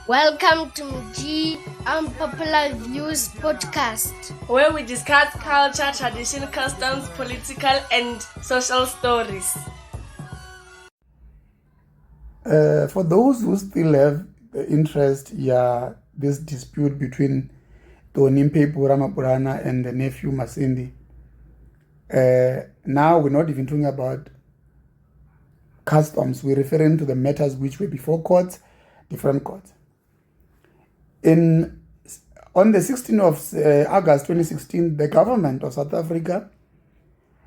Welcome to Mji Unpopular Views podcast, where we discuss culture, tradition, customs, political and social stories. For those who still have interest, this dispute between Toni Mphephu Ramabulana and the nephew Masindi. Now we're not even talking about customs. We're referring to the matters which were before courts, different courts. On the 16th of August 2016, the government of South Africa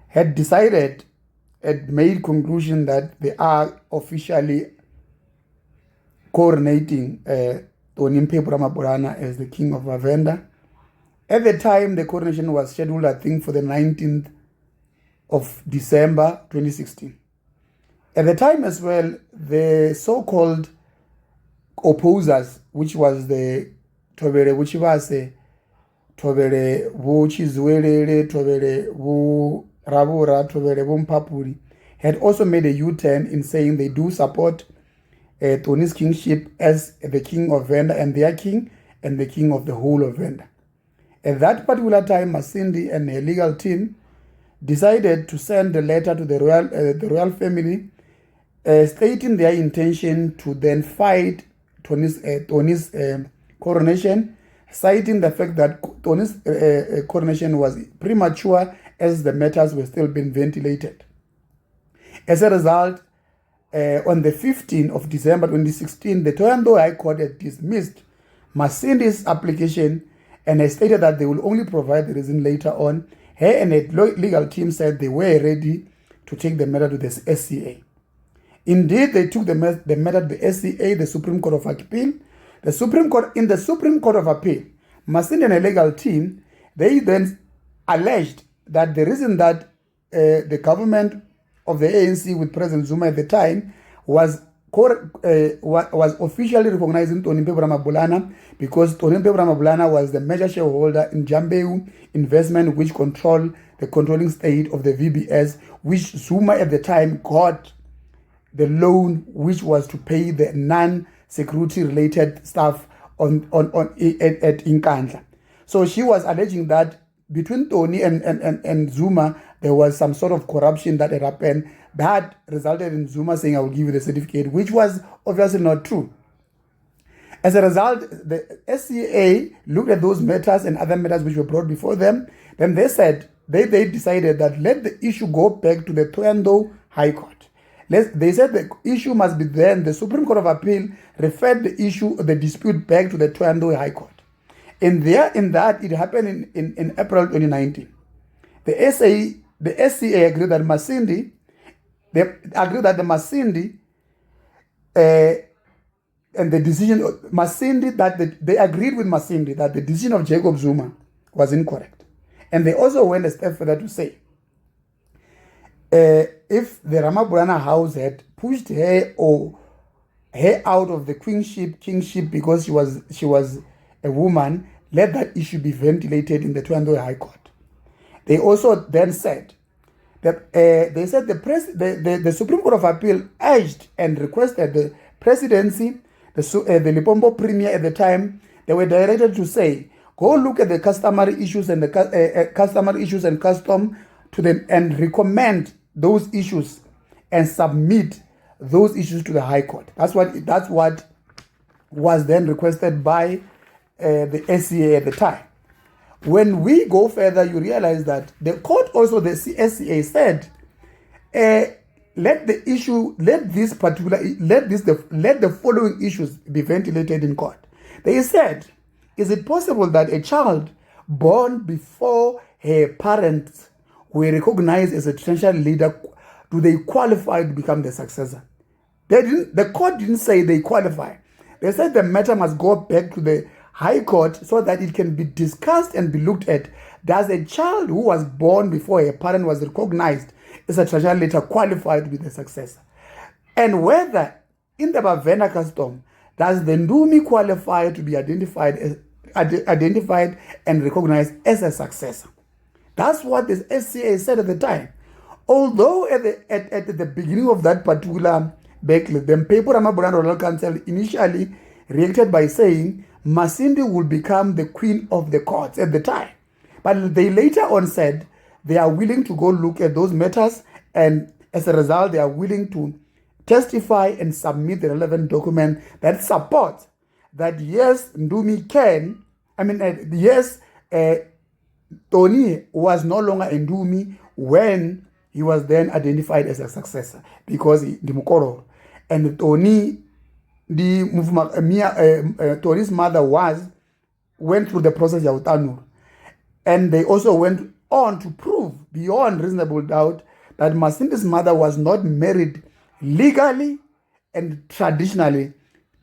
had made conclusion that they are officially coronating Toni Mphephu Ramabulana as the king of Vhavenda. At the time, the coronation was scheduled, I think, for the 19th of December 2016. At the time as well, the so-called opposers, which was the Tobere Wuchivase, Tobere Wuchizwelele, Tobere Wu Rabura, Tobere Wumpapuri, had also made a U-turn in saying they do support Toni's kingship as the king of Venda and their king and the king of the whole of Venda. At that particular time, Masindi and her legal team decided to send a letter to the royal family stating their intention to then fight Toni's coronation, citing the fact that Toni's coronation was premature as the matters were still being ventilated. As a result, on the 15th of December 2016, the Toronto High Court had dismissed Masindi's application and has stated that they will only provide the reason later on. Her and her legal team said they were ready to take the matter to the SCA. Indeed, they took the matter to the SCA, the Supreme Court of Appeal. In the Supreme Court of Appeal, Masindi and her legal team, they then alleged that the reason that the government of the ANC with President Zuma at the time was officially recognizing Toni Mphephu Ramabulana because Toni Mphephu Ramabulana was the major shareholder in Jambeu Investment, which controlled the controlling state of the VBS, which Zuma at the time got the loan, which was to pay the non-security related stuff at Inkandla. So she was alleging that between Toni and Zuma, there was some sort of corruption that had happened that resulted in Zuma saying, I will give you the certificate, which was obviously not true. As a result, the SCA looked at those matters and other matters which were brought before them. Then they said, they decided that let the issue go back to the Toronto High Court. They said the issue must be then, the Supreme Court of Appeal referred the dispute back to the Toronto High Court. In that, it happened in April 2019. The SCA agreed that Masindi, and the decision of Masindi, they agreed with Masindi that the decision of Jacob Zuma was incorrect. And they also went a step further to say, if the Ramabulana house had pushed her out of the kingship because she was a woman, let that issue be ventilated in the Toronto High Court. They also then said that the Supreme Court of Appeal urged and requested the presidency, the Limpopo Premier at the time, they were directed to say, go look at the customary issues and custom to them and recommend those issues and submit those issues to the High Court. That's what was then requested by the SCA at the time. When we go further, you realize that the court also, the SCA said, let the following issues be ventilated in court. They said, is it possible that a child born before her parents were recognized as a traditional leader, do they qualify to become the successor? The court didn't say they qualify. They said the matter must go back to the High Court so that it can be discussed and be looked at. Does a child who was born before a parent was recognized as a traditional leader qualify to be the successor? And whether in the Vhavenda custom, does the Ndumi qualify to be identified and recognized as a successor? That's what the SCA said at the time. Although at the beginning of that particular backlash, the Mphephu Ramabulana Royal Council initially reacted by saying Masindi would become the queen of the courts at the time. But they later on said they are willing to go look at those matters, and as a result, they are willing to testify and submit the relevant document that supports that yes, Ndumi can, yes, Toni was no longer a Ndumi when he was then identified as a successor because the Mukororo. And Toni, Toni's mother went through the process of Tanur. And they also went on to prove beyond reasonable doubt that Masindi's mother was not married legally and traditionally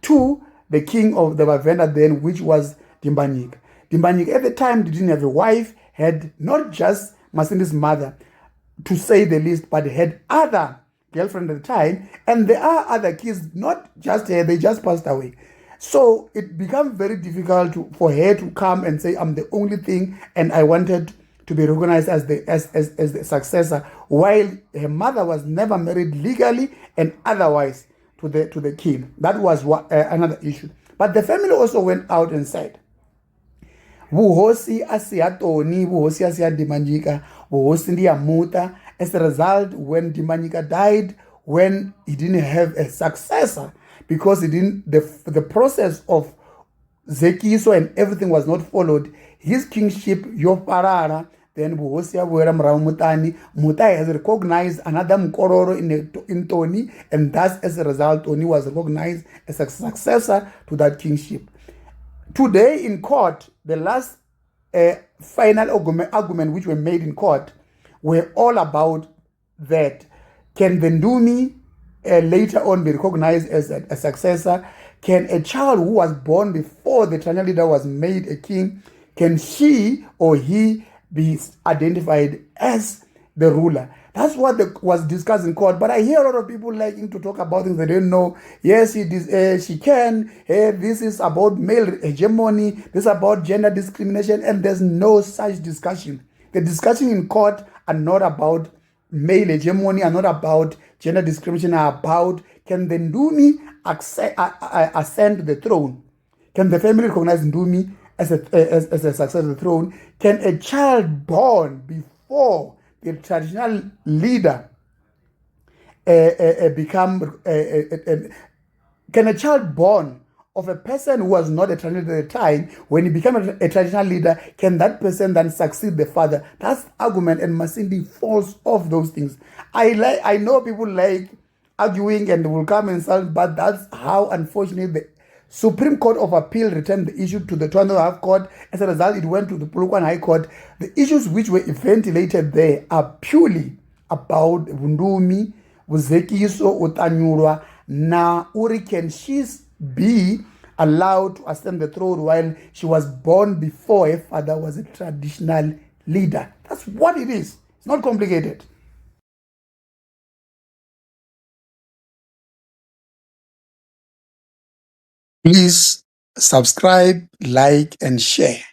to the king of the Vhavenda then, which was Dimbanyikaa. Dimbanyikaa at the time didn't have a wife, had not just Masindi's mother, to say the least, but had other girlfriend at the time, and there are other kids, not just her, they just passed away. So it became very difficult for her to come and say, I'm the only thing, and I wanted to be recognized as the successor, while her mother was never married legally and otherwise to the king. That was another issue. But the family also went out and said, vuhosi asiya Toni, vuhosi asiya Dimbanyikaa, vuhosi ndiya muta. As a result, when Dimbanyikaa died, when he didn't have a successor, because he didn't, the process of zekiso and everything was not followed, his kingship yoparara. Then vuhosi yavuera murava mutani. Muta has recognized another Mukororo in Toni, and thus as a result, Toni was recognized as a successor to that kingship. Today in court, the last final argument which were made in court were all about that. Can the Ndumi later on be recognized as a successor? Can a child who was born before the traditional leader was made a king, can she or he be identified as the ruler? That's what was discussed in court. But I hear a lot of people liking to talk about things they don't know. Yes, she can. This is about male hegemony. This is about gender discrimination. And there's no such discussion. The discussion in court are not about male hegemony, are not about gender discrimination, are about, can the Ndumi ascend to the throne? Can the family recognize Ndumi as a successor to the throne? Can a child born before the traditional leader become can a child born of a person who was not a traditional leader at the time, when he became a traditional leader, can that person then succeed the father? That's the argument, and Masindi falls off those things. I know people like arguing and will come and solve, but that's how, unfortunately, the Supreme Court of Appeal returned the issue to the Toronto High Court. As a result, it went to the Polokwane High Court. The issues which were ventilated there are purely about Vundumi, Vuzekiso, Utanyurwa. Now, Uri, can she be allowed to ascend the throne while she was born before her father was a traditional leader? That's what it is. It's not complicated. Please subscribe, like, and share.